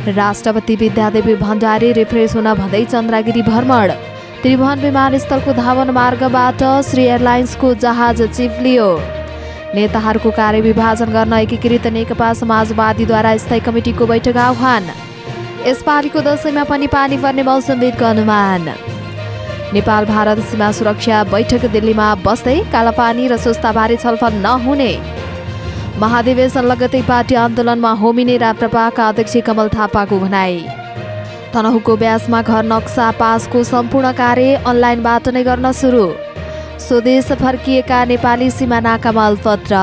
राष्ट्रपति विद्यादेवी भण्डारी रिफ्रेस हुन भन्दै चन्द्रगिरी भ्रमण। त्रिभुवन विमानस्थलको धावन मार्गबाट श्री एयरलाइन्सको जहाज चिप्लियो। नेताहरूको कार्यविभाजन गर्न एकीकृत नेकपा समाजवादीद्वारा स्थायी कमिटिको बैठक आह्वान। यसपालिको दशैंमा पनि पानी पर्ने मौसमविदको अनुमान। नेपाल भारत सीमा सुरक्षा बैठक दिल्लीमा बस्दै कालापानी र सुस्ताबारे छलफल नहुने। महाधिवेशन लगतै पार्टी आन्दोलनमा होमिने राप्रपाका अध्यक्ष कमल थापाको भनाई। तनहुको ब्यासमा घर नक्सा पासको सम्पूर्ण कार्य अनलाइनबाट नै गर्न सुरु। स्वदेश फर्किएका नेपाली सीमा नाकामा अलपत्र।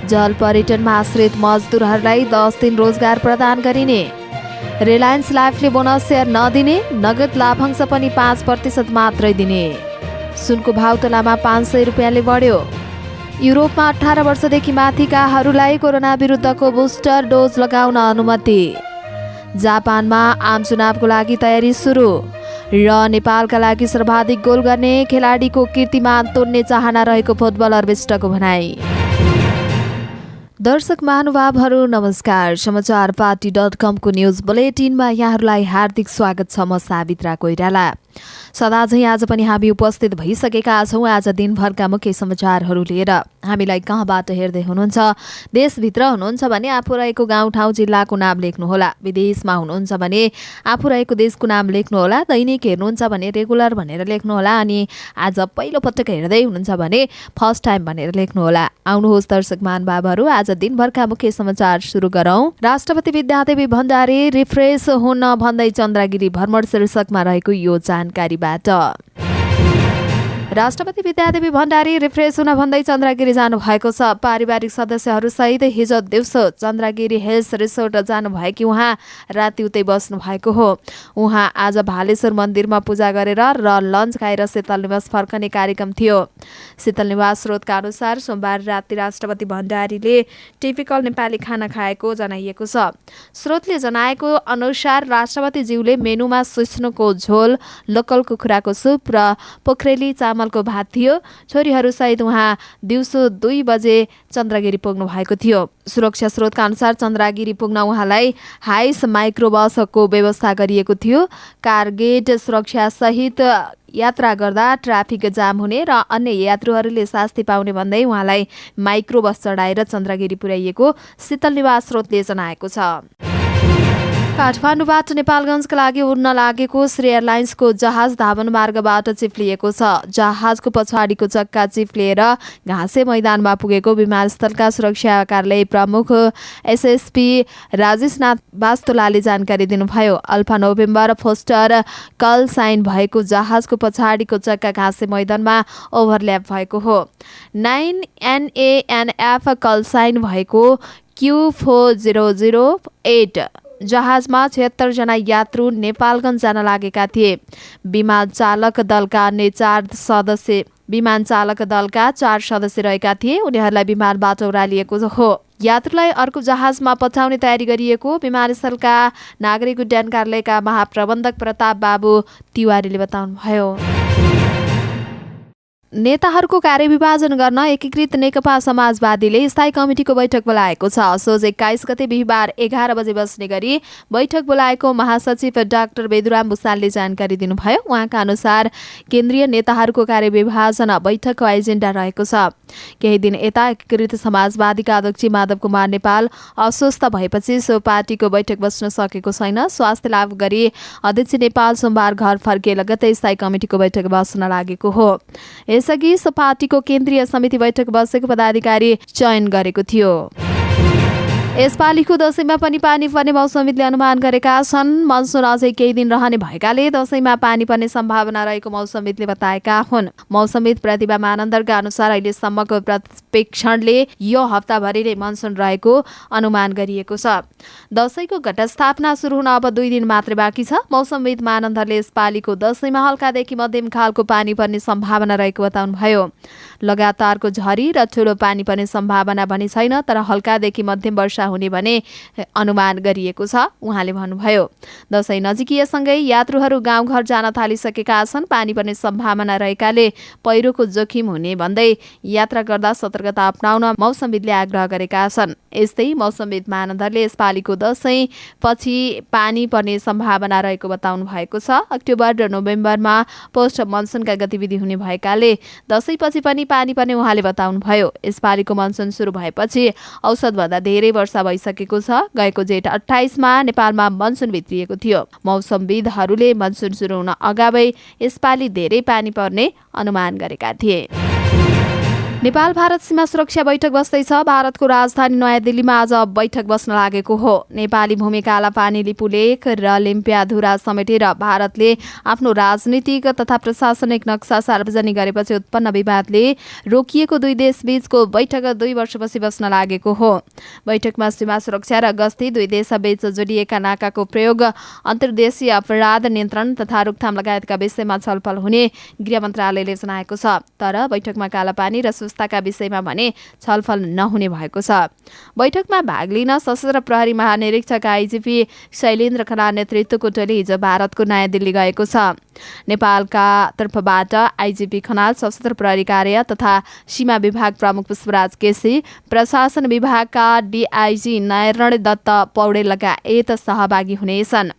जल पर्यटनमा आश्रित मजदुरहरूलाई 10 दिन रोजगार प्रदान गरिने। रिलायन्स लाइफले बोनस सेयर नदिने, नगद लाभांश पनि 5% मात्रै दिने। सुनको भाउ तोलामा 500 रुपियाँले बढ्यो। युरोपमा 18 वर्षदेखि माथिकाहरूलाई कोरोना विरुद्धको बुस्टर डोज लगाउन अनुमति। जापानमा आम चुनावको लागि तयारी सुरु। र नेपालका लागि सर्वाधिक गोल गर्ने खेलाडीको कीर्तिमान तोड्ने चाहना रहेको फुटबलर विष्टको भनाई। दर्शक महानुभावहरू नमस्कार। समाचार पार्टी.com को न्युज बुलेटिनमा यहाँहरूलाई हार्दिक स्वागत छ। म सावित्रा कोइराला। सदाझै आज पनि हामी उपस्थित भइसकेका छौँ आज दिनभरका मुख्य समाचारहरू लिएर। हामीलाई कहाँबाट हेर्दै हुनुहुन्छ, देशभित्र हुनुहुन्छ भने आफू रहेको गाउँठाउँ जिल्लाको नाम लेख्नुहोला। विदेशमा हुनुहुन्छ भने आफू रहेको देशको नाम लेख्नुहोला। दैनिक हेर्नुहुन्छ भने रेगुलर भनेर लेख्नुहोला। अनि आज पहिलो पटक हेर्दै हुनुहुन्छ भने फर्स्ट टाइम भनेर लेख्नुहोला। आउनुहोस् दर्शक महानुभावहरू, आज दिनभरका मुख्य समाचार सुरु गरौँ। राष्ट्रपति विद्यादेवी भण्डारी रिफ्रेस हुन भन्दै चन्द्रगिरी भ्रमण शीर्षकमा रहेको यो जानकारीबाट। राष्ट्रपति विद्यादेवी भण्डारी रिफ्रेस हुन भन्दै चन्द्रगिरी जानु भएको छ। पारिवारिक सदस्यहरूसहित हिजो दिउँसो चन्द्रगिरी हिल्स रिसोर्ट जानुभएकी उहाँ राति उतै बस्नु भएको हो। उहाँ आज भालेश्वर मन्दिरमा पूजा गरेर र लन्च खाएर शीतल निवास फर्कने कार्यक्रम थियो। शीतल निवास स्रोतका अनुसार सोमबार राति राष्ट्रपति भण्डारीले टिपिकल नेपाली खाना खाएको जनाइएको छ। स्रोतले जनाएको अनुसार राष्ट्रपतिज्यूले मेनुमा सिस्नुको झोल, लोकल कुखुराको सुप र पोखरेली चामलको भात थियो। छोरीहरूसहित उहाँ दिउँसो 2 बजे चन्द्रगिरी पुग्नु भएको थियो। सुरक्षा स्रोतका अनुसार चन्द्रगिरी पुग्न उहाँलाई हाइस माइक्रोबसको व्यवस्था गरिएको थियो। कारगेट सुरक्षासहित यात्रा गर्दा ट्राफिक जाम हुने र अन्य यात्रुहरूले शास्ति पाउने भन्दै उहाँलाई माइक्रोबस चढाएर चन्द्रगिरी पुर्याइएको शीतल निवास स्रोतले जनाएको छ। काठमाडौँबाट नेपालगञ्जका लागि उड्न लागेको श्री एयरलाइन्सको जहाज धावन मार्गबाट चिप्लिएको छ। जहाजको पछाडिको चक्का चिप्लिएर घाँसे मैदानमा पुगेको विमानस्थलका सुरक्षा कार्यालय प्रमुख एसएसपी राजेशनाथ वास्तोलाले जानकारी दिनुभयो। Alpha November Foster call sign भएको जहाजको पछाडिको चक्का घाँसे मैदानमा ओभरल्याप भएको हो। 9NANF कल साइन भएको Q4008 जहाजमा 76 जना यात्रु नेपालगञ्ज जान लागेका थिए। विमान चालक दलका 4 सदस्य रहेका थिए। उनीहरूलाई विमानबाट ओह्रालिएको हो। यात्रुलाई अर्को जहाजमा पठाउने तयारी गरिएको विमानस्थलका नागरिक उड्डयन कार्यालयका महाप्रबन्धक प्रताप बाबु तिवारीले बताउनुभयो। नेताहरूको कार्यविभाजन गर्न एकीकृत नेकपा समाजवादीले स्थायी कमिटिको बैठक बोलाएको छ। असोज 21 गते बिहिबार 11 बजे बस्ने गरी बैठक बोलाएको महासचिव डाक्टर बेदुराम भुसालले जानकारी दिनुभयो। उहाँका अनुसार केन्द्रीय नेताहरूको कार्यविभाजन बैठकको एजेन्डा रहेको छ। केही दिन यता एकीकृत समाजवादीका अध्यक्ष माधव कुमार नेपाल अस्वस्थ भएपछि सो पार्टीको बैठक बस्न सकेको छैन। स्वास्थ्य लाभ गरी अध्यक्ष नेपाल सोमबार घर फर्किए लगतै स्थायी कमिटिको बैठक बस्न लागेको हो। यसअघि सो पार्टीको केन्द्रीय समिति बैठक बसेको पदाधिकारी चयन गरेको थियो। यसपालिको दशैंमा पनि पानी पर्ने मौसमविदले अनुमान गरेका छन्। मनसुन अझै केही दिन रहने भएकाले दशैंमा पानी पर्ने सम्भावना रहेको मौसमविदले बताएका हुन्। मौसमविद प्रतिभा मानन्दरका अनुसार अहिलेसम्मको प्रतिवेक्षणले यो हप्ताभरि नै मनसुन रहेको अनुमान गरिएको छ। दशैंको घटस्थापना सुरु हुन अब 2 दिन मात्रै बाँकी छ। मौसमविद मानन्दरले यसपालिको दशैंमा हल्कादेखि मध्यम खालको पानी पर्ने सम्भावना रहेको बताउनुभयो। लगातारको झरी र ठूलो पानी पर्ने सम्भावना भने छैन, तर हल्कादेखि मध्यम वर्षा हुने भने अनुमान गरिएको छ उहाँले भन्नुभयो। दशैं नजिकिएसँगै यात्रुहरू गाउँघर जान थालिसकेका छन्। पानी पर्ने सम्भावना रहेकाले पहिरोको जोखिम हुने भन्दै यात्रा गर्दा सतर्कता अपनाउन मौसमविदले आग्रह गरेका छन्। यस्तै मौसमविद महानन्दरले यसपालिको दशैं पछि पानी पर्ने सम्भावना रहेको बताउनु भएको छ। अक्टोबर र नोभेम्बरमा पोस्ट मनसुनका गतिविधि हुने भएकाले दशैंपछि पनि पानी पर्ने उहाँले बताउनुभयो। यसपालिको मनसुन सुरु भएपछि औसतभन्दा धेरै वर्षा भइसकेको छ। गएको जेठ 28 मा नेपालमा मनसुन भित्रिएको थियो। मौसमविदहरूले मनसुन सुरु हुन अगावै यसपालि धेरै पानी पर्ने अनुमान गरेका थिए। नेपाल भारत सीमा सुरक्षा बैठक बस्दैछ। भारतको राजधानी नयाँ दिल्लीमा आज बैठक बस्न लागेको हो। नेपाली भूमि कालापानी लिपुलेख र लिम्पियाधुरा समेटेर भारतले आफ्नो राजनीतिक तथा प्रशासनिक नक्सा सार्वजनिक गरेपछि उत्पन्न विवादले रोकिएको दुई देशबीचको बैठक 2 वर्षपछि बस्न लागेको हो। बैठकमा सीमा सुरक्षा र गस्ती, दुई देशबीच जोडिएका नाकाको प्रयोग, अन्तर्देशीय अपराध नियन्त्रण तथा रोकथाम लगायतका विषयमा छलफल हुने गृह मन्त्रालयले जनाएको छ। तर बैठकमा कालापानी र का विषयमा भने छलफल नहुने भएको छ। बैठकमा भाग लिन सशस्त्र प्रहरी महानिरीक्षक आइजिपी शैलेन्द्र खनाल नेतृत्वको टोली हिजो भारतको नयाँ दिल्ली गएको छ। नेपालका तर्फबाट आइजिपी खनाल, सशस्त्र प्रहरी कार्य तथा सीमा विभाग प्रमुख पुष्पराज केसी, प्रशासन विभागका डीआईजी नारायण दत्त पौडेल लगायत सहभागी हुनेछन्।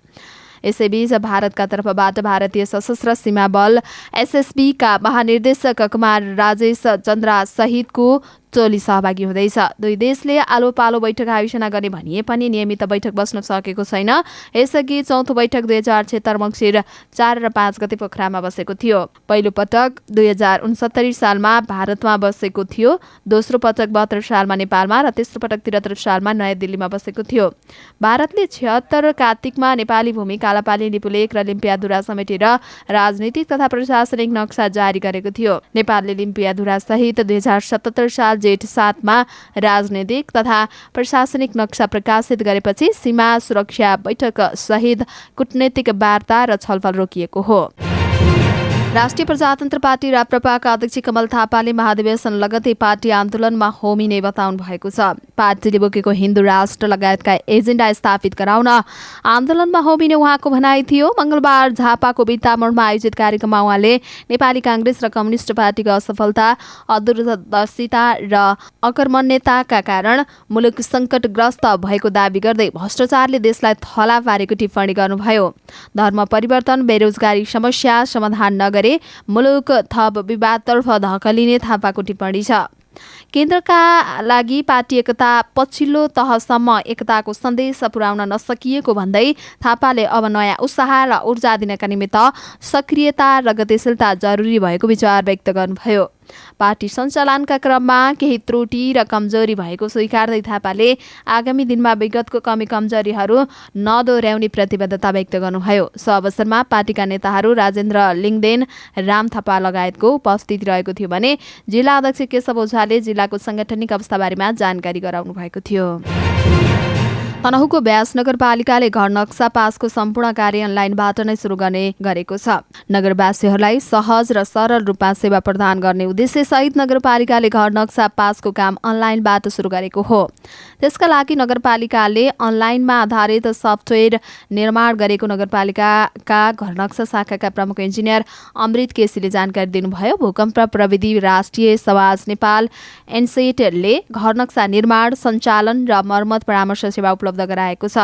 यसैबीच भारतका तर्फबाट भारतीय सशस्त्र सीमा बल एसएसबी का महानिर्देशक कुमार राजेश चन्द्रा सहितको टोली सहभागी हुँदैछ। दुई देशले आलो पालो बैठक आयोजना गर्ने भनिए पनि नियमित बैठक बस्न सकेको छैन। यसअघि चौथो बैठक 2076 मङ्सिर 4 र 5 गते पोखरामा बसेको थियो। पहिलो पटक 2069 सालमा भारतमा बसेको थियो। दोस्रो पटक 72 सालमा नेपालमा र तेस्रो पटक 73 सालमा नयाँ दिल्लीमा बसेको थियो। भारतले 76 कार्तिकमा नेपाली भूमि कालापानी लिपुलेख र लिम्पियाधुरा समेटेर राजनीतिक तथा प्रशासनिक नक्सा जारी गरेको थियो। नेपालले लिम्पियाधुरा सहित 2077 साल जेठ 7 मा राजनीतिक तथा प्रशासनिक नक्सा प्रकाशित गरेपछि सीमा सुरक्षा बैठक सहित कूटनीतिक वार्ता र छलफल रोकिएको हो। राष्ट्रिय प्रजातन्त्र पार्टी राप्रपाका अध्यक्ष कमल थापाले महाधिवेशन लगतै पार्टी आन्दोलनमा होमिने बताउनु भएको छ। पार्टीले बोकेको हिन्दू राष्ट्र लगायतका एजेन्डा स्थापित गराउन आन्दोलनमा होमिने उहाँको भनाइ थियो। मंगलबार झापाको बिर्तामोडमा आयोजित कार्यक्रममा उहाँले नेपाली कांग्रेस र कम्युनिस्ट पार्टीको असफलता, अदूरदर्शिता र अकर्मण्यताका कारण मुलुक संकटग्रस्त भएको दावी गर्दै भ्रष्टाचारले देशलाई थला पारेको टिप्पणी गर्नुभयो। धर्म परिवर्तन, बेरोजगारी समस्या समाधान नगरे मुलुक थप विवादतर्फ धकलिने थापाको टिप्पणी छ। केन्द्रका लागि पार्टी एकता पछिल्लो तहसम्म एकताको सन्देश पुर्याउन नसकिएको भन्दै थापाले अब नयाँ उत्साह र ऊर्जा दिनका निमित्त सक्रियता र गतिशीलता जरुरी भएको विचार व्यक्त गर्नुभयो। पार्टी सञ्चालनका क्रममा केही त्रुटि र कमजोरी भएको स्वीकार्दै थापाले आगामी दिनमा विगतको कमी कमजोरीहरू नदोर्याउने प्रतिबद्धता व्यक्त गर्नुभयो। सो अवसरमा पार्टीका नेताहरू राजेन्द्र लिङदेन, राम थापा लगायतको उपस्थिति रहेको थियो भने जिल्ला अध्यक्ष केशव ओझाले जिल्लाको सांगठनिक अवस्थाबारेमा जानकारी गराउनु भएको थियो। तनहुँको व्यास नगरपालिकाले घर नक्सा पासको सम्पूर्ण कार्य अनलाइनबाट नै सुरु गर्ने गरेको छ। नगरवासीहरूलाई सहज र सरल रूपमा सेवा प्रदान गर्ने उद्देश्य सहित नगरपालिकाले घर नक्सा पासको काम अनलाइनबाट सुरु गरेको हो। त्यसका लागि नगरपालिकाले अनलाइनमा आधारित सफ्टवेयर निर्माण गरेको नगरपालिकाका घर नक्सा शाखाका प्रमुख इन्जिनियर अमृत केसीले जानकारी दिनुभयो। भूकम्प प्रविधि राष्ट्रिय समाज नेपाल एनसेटले घर नक्सा निर्माण, सञ्चालन र मर्मत परामर्श सेवा उपलब्ध गराएको छ।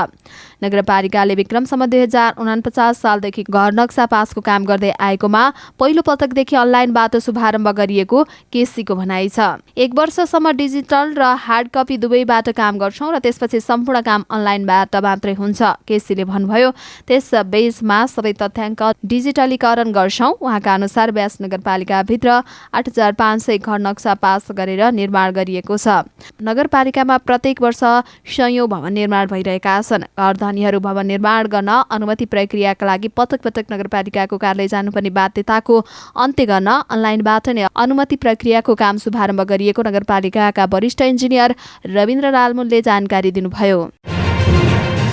नगरपालिकाले विक्रमसम्म 2049 सालदेखि घर नक्सा पासको काम गर्दै आएकोमा पहिलो पटकदेखि अनलाइनबाट शुभारम्भ गरिएको केसीको भनाइ छ। 1 वर्षसम्म डिजिटल र हार्ड कपी दुवैबाट काम गर्छौं र त्यसपछि सम्पूर्ण काम अनलाइनबाट मात्रै हुन्छ। केसीले भन्नुभयो, त्यस बेसमा सबै तथ्याङ्क डिजिटलीकरण गर्छौं। उहाँका अनुसार व्यास नगरपालिकाभित्र 8500 घर नक्सा पास गरेर निर्माण गरिएको छ। नगरपालिकामा प्रत्येक वर्ष सयौं भवन निर्माण भइरहेका छन्। घरधनीहरू भवन निर्माण गर्न अनुमति प्रक्रियाका लागि पटक पटक नगरपालिकाको कार्यालय जानुपर्ने बाध्यताको अन्त्य गर्न अनलाइनबाट नै अनुमति प्रक्रियाको काम शुभारम्भ गरिएको नगरपालिकाका वरिष्ठ इन्जिनियर रविन्द्र लालमुनले जानकारी दिनुभयो।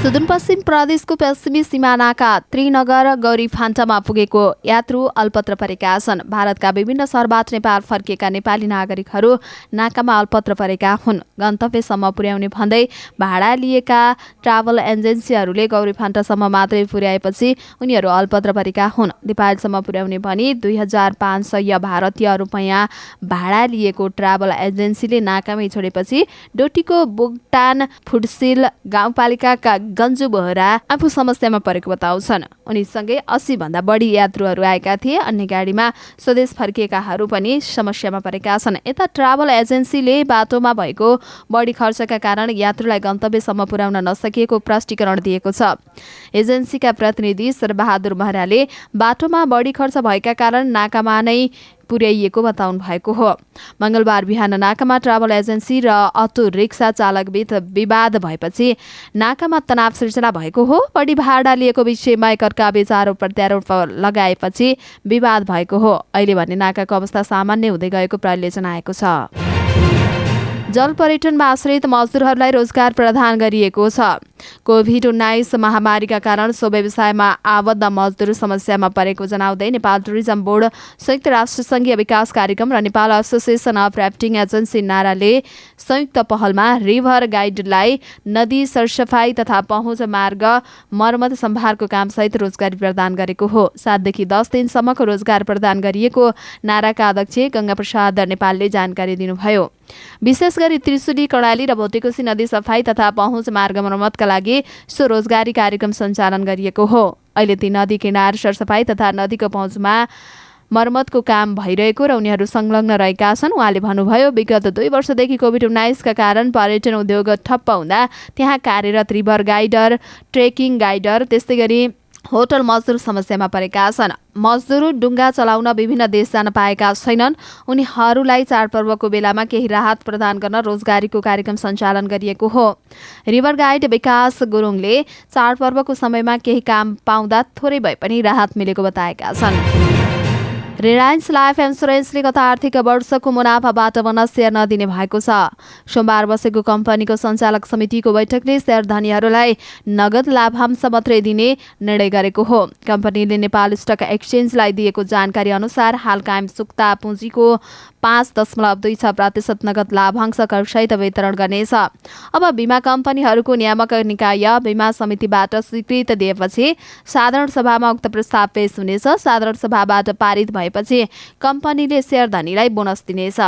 सुदूरपश्चिम प्रदेशको पश्चिमी सिमानाका त्रिनगर गौरीफान्टामा पुगेको यात्रु अल्पत्र परेका छन्। भारतका विभिन्न शहरबाट नेपाल फर्किएका नेपाली नागरिकहरू नाकामा अल्पत्र परेका हुन्। गन्तव्यसम्म पुर्याउने भन्दै भाडा लिएका ट्राभल एजेन्सीहरूले गौरीफान्टासम्म मात्रै पुर्याएपछि उनीहरू अल्पत्र परेका हुन्। नेपालसम्म पुर्याउने भनी 2500 भारतीय रुपैयाँ भाडा लिएको ट्राभल एजेन्सीले नाकामै छोडेपछि डोटीको बोगटान फुटसिल गाउँपालिकाका गन्जु बोहरा आफू समस्यामा परेको बताउँछन्। उनीसँगै 80 भन्दा बढी यात्रुहरू आएका थिए। अन्य गाडीमा स्वदेश फर्किएकाहरू पनि समस्यामा परेका छन्। यता ट्राभल एजेन्सीले बाटोमा भएको बढी खर्चका कारण यात्रुलाई गन्तव्यसम्म पुर्याउन नसकिएको प्रष्टीकरण दिएको छ। एजेन्सीका प्रतिनिधि शेरबहादुर महराले बाटोमा बढी खर्च भएका कारण नाकामा नै पुर्याइएको बताउनु भएको हो। मंगलबार बिहान नाकामा ट्राभल एजेन्सी र अटो रिक्सा चालकबीच विवाद भएपछि नाकामा तनाव सृजना भएको हो। बढी भाडा लिएको विषयमा एकअर्का बीच आरोप प्रत्यारोप लगाएपछि विवाद भएको हो। अहिले भने नाकाको अवस्था सामान्य हुँदै गएको प्रहरीले जनाएको छ। जल पर्यटनमा आश्रित मजदुरहरूलाई रोजगार प्रदान गरिएको छ। कोभिड-19 महामारीका कारण सो व्यवसायमा आबद्ध मजदुर समस्यामा परेको जनाउँदै नेपाल टुरिज्म बोर्ड, संयुक्त राष्ट्र संघीय विकास कार्यक्रम र Nepal association of rafting agency नाराले संयुक्त पहलमा रिभर गाइडलाई नदी सरसफाई तथा पहुँच मार्ग मर्मत सम्भारको कामसहित रोजगारी प्रदान गरेको हो। 7 देखि 10 दिनसम्मको रोजगार प्रदान गरिएको नाराका अध्यक्ष गंगा प्रसाद नेपालले जानकारी दिनुभयो। विशेष गरी त्रिशुली, कर्णाली र भोटेकोशी नदी सफाई तथा पहुँच मार्ग मर्मतका लागि सो रोजगारी कार्यक्रम सञ्चालन गरिएको हो। अहिले ती नदी किनार सरसफाई तथा नदीको पहुँचमा मर्मतको काम भइरहेको र उनीहरू संलग्न रहेका छन्। उहाँले भन्नुभयो, विगत 2 वर्षदेखि कोभिड-19 का कारण पर्यटन उद्योग ठप्प हुँदा त्यहाँ कार्यरत रिभर गाइडर, ट्रेकिङ गाइडर, त्यस्तै गरी होटल मजदुर समस्यामा परेका छन्। मजदुर डुङ्गा चलाउन विभिन्न देश जान पाएका छैनन्। उनीहरूलाई चाडपर्वको बेलामा केही राहत प्रदान गर्न रोजगारीको कार्यक्रम सञ्चालन गरिएको हो। रिभर गाइड विकास गुरुङले चाडपर्वको समयमा केही काम पाउँदा थोरै भए पनि राहत मिलेको बताएका छन्। रिलायन्स लाइफ इन्सुरेन्सले गत आर्थिक वर्षको मुनाफाबाट बोनस सेयर नदिने भएको छ। सोमबार बसेको कम्पनीको सञ्चालक समितिको बैठकले शेयर धनीहरूलाई नगद लाभांश मात्रै दिने निर्णय गरेको हो। कम्पनीले नेपाल स्टक एक्सचेन्जलाई दिएको जानकारी अनुसार हाल कायम सुक्ता पुँजीको 5.26% नगद लाभांश करसहित वितरण गर्नेछ। अब बीमा कम्पनीहरूको नियामक निकाय बीमा समितिबाट स्वीकृत दिएपछि साधारण सभामा उक्त प्रस्ताव पेश हुनेछ। साधारण सभाबाट पारित भएपछि कम्पनीले शेयर धनीलाई बोनस दिनेछ।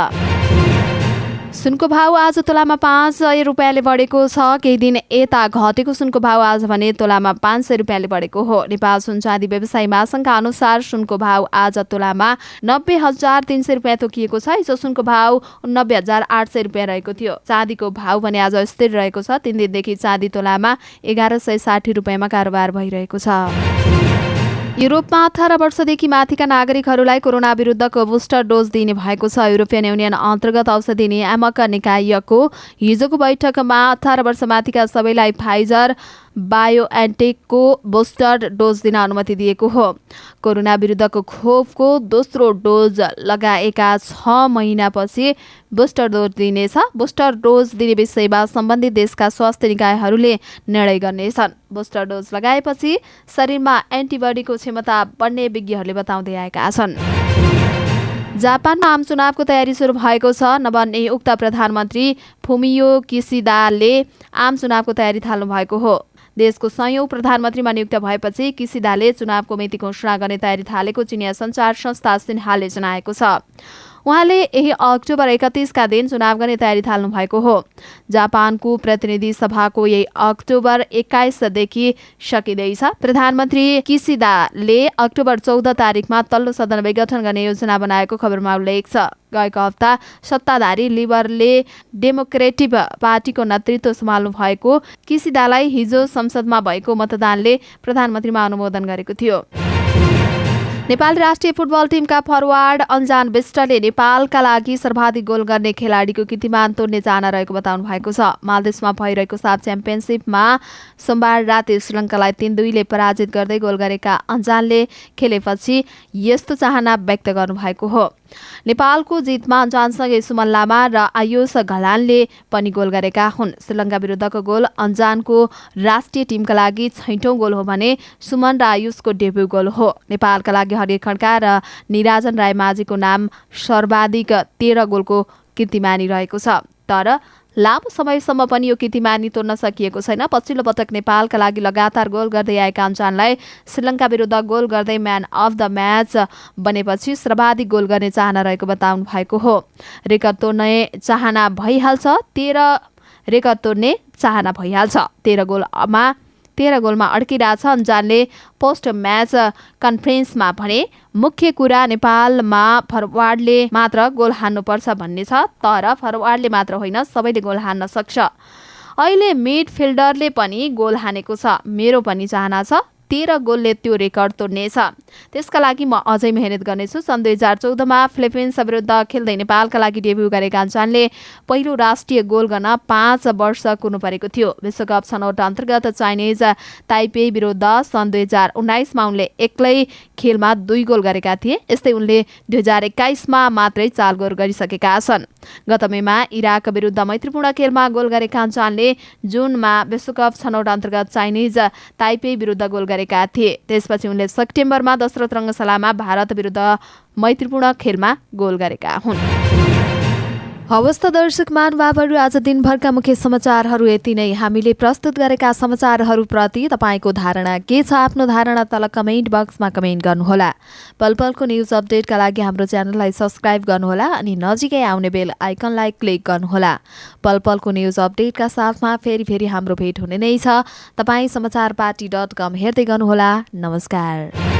सुनको भाव आज तोलामा 500 रुपियाँले बढेको छ। केही दिन यता घटेको सुनको भाव आज भने तोलामा 500 रुपियाँले बढेको हो। नेपाल सुन चाँदी व्यवसायी महासंघका अनुसार सुनको भाव आज तोलामा 90,300 रुपियाँ तोकिएको छ। हिजो सुनको भाव 90,800 रुपियाँ रहेको थियो। चाँदीको भाव भने आज स्थिर रहेको छ। 3 दिनदेखि चाँदी तोलामा 1160 रुपियाँमा कारोबार भइरहेको छ। युरोपमा 18 वर्षदेखि माथिका नागरिकहरूलाई कोरोना विरुद्धको बुस्टर डोज दिने भएको छ। युरोपियन युनियन अन्तर्गत औषधि नियामक निकायको हिजोको बैठकमा 18 वर्ष माथिका सबैलाई फाइजर बायोएनटेकको बुस्टर डोज दिन अनुमति दिएको हो। कोरोना विरुद्धको खोपको दोस्रो डोज लगाएका 6 महिनापछि बुस्टर डोज दिनेछ। बुस्टर डोज दिने विषयमा सम्बन्धित देशका स्वास्थ्य निकायहरूले निर्णय गर्नेछन्। बुस्टर डोज लगाएपछि शरीरमा एन्टिबडीको क्षमता बढ्ने विज्ञहरूले बताउँदै आएका छन्। जापानमा आम चुनावको तयारी सुरु भएको छ। नवनियुक्त प्रधानमन्त्री फुमियो किसिदाले आम चुनावको तयारी थाल्नु भएको हो। देशको 100औं प्रधानमन्त्रीमा नियुक्त भएपछि किसिदाले चुनावको मिति घोषणा गर्ने तयारी थालेको चिनिया सञ्चार संस्था सिन्हाले जनाएको छ। उहाँले यही अक्टोबर 31 का दिन चुनाव गर्ने तयारी थाल्नु भएको हो। जापानको प्रतिनिधि सभाको यही अक्टोबर 21 देखि सकिँदैछ। प्रधानमन्त्री किसिदाले अक्टोबर 14 तारिकमा तल्लो सदन विघटन गर्ने योजना बनाएको खबरमा उल्लेख छ। गएको हप्ता सत्ताधारी लिबरले डेमोक्रेटिक पार्टीको नेतृत्व सम्हाल्नु भएको किसिदालाई हिजो संसदमा भएको मतदानले प्रधानमन्त्रीमा अनुमोदन गरेको थियो। नेपाली राष्ट्रिय फुटबल टिमका फरवार्ड अन्जान विष्टले नेपालका लागि सर्वाधिक गोल गर्ने खेलाडीको कीर्तिमान तोड्ने चाहना रहेको बताउनु भएको छ। मालदिप्समा भइरहेको साफ च्याम्पियनसिपमा सोमबार राति श्रीलङ्कालाई 3-2 पराजित गर्दै गोल गरेका अन्जानले खेलेपछि यस्तो चाहना व्यक्त गर्नुभएको हो। नेपालको जितमा अन्जानसँगै सुमन लामा र आयुष घलानले पनि गोल गरेका हुन्। श्रीलङ्का विरुद्धको गोल अन्जानको राष्ट्रिय टिमका लागि 6औं गोल हो भने सुमन र आयुषको डेब्यू गोल हो। नेपालका लागि हरिय खड्का र निराजन रायमाझीको नाम सर्वाधिक 13 गोलको कीर्तिमानी रहेको छ। तर लामो समयसम्म पनि यो कीर्तिमानी तोड्न सकिएको छैन। पछिल्लो पटक नेपालका लागि लगातार गोल गर्दै आएका अन्जानलाई श्रीलङ्का विरुद्ध गोल गर्दै म्यान अफ द म्याच बनेपछि सर्वाधिक गोल गर्ने चाहना रहेको बताउनु भएको हो। रेकर्ड तोड्ने चाहना भइहाल्छ 13 गोलमा अड्किरहेछ। अन्जानले पोस्ट म्याच कन्फरेन्समा भने मुख्य कुरा नेपालमा फरवार्डले मात्र गोल हान्नुपर्छ भन्ने छ, तर फरवार्डले मात्र होइन सबैले गोल हान्न सक्छ। अहिले मिडफिल्डरले पनि गोल हानेको छ। मेरो पनि चाहना छ 13 गोलले त्यो रेकर्ड तोड्नेछ। त्यसका लागि म अझै मेहनत गर्नेछु। सन् 2014मा फिलिपिन्स विरुद्ध खेल्दै नेपालका लागि डेब्यू गरेका अन्जानले पहिलो राष्ट्रिय गोल गर्न 5 वर्ष कुर्नु परेको थियो। विश्वकप छनौट अन्तर्गत चाइनिज ताइपे विरुद्ध सन् 2019मा उनले एक्लै खेलमा 2 गोल गरेका थिए। यस्तै उनले 2021मा मात्रै 4 गोल गरिसकेका छन्। गत मेमा इराक विरुद्ध मैत्रीपूर्ण खेलमा गोल गरेका अन्जानले जुनमा विश्वकप छनौट अन्तर्गत चाइनिज ताइपे विरुद्ध गोल गरेका थिए। त्यसपछि उनले सेप्टेम्बरमा दशरथ रङ्गशालामा भारत विरुद्ध मैत्रीपूर्ण खेलमा गोल गरेका हुन्। हवस् त दर्शक महानुभावहरू, आज दिनभरका मुख्य समाचारहरू यति नै। हामीले प्रस्तुत गरेका समाचारहरूप्रति तपाईँको धारणा के छ? आफ्नो धारणा तल कमेन्ट बक्समा कमेन्ट गर्नुहोला। पलपलको न्युज अपडेटका लागि हाम्रो च्यानललाई सब्स्क्राइब गर्नुहोला अनि नजिकै आउने बेल आइकनलाई क्लिक गर्नुहोला। पलपलको न्युज अपडेटका साथमा फेरि हाम्रो भेट हुने नै छ। तपाईँ समाचारपाटी.com हेर्दै गर्नुहोला। नमस्कार।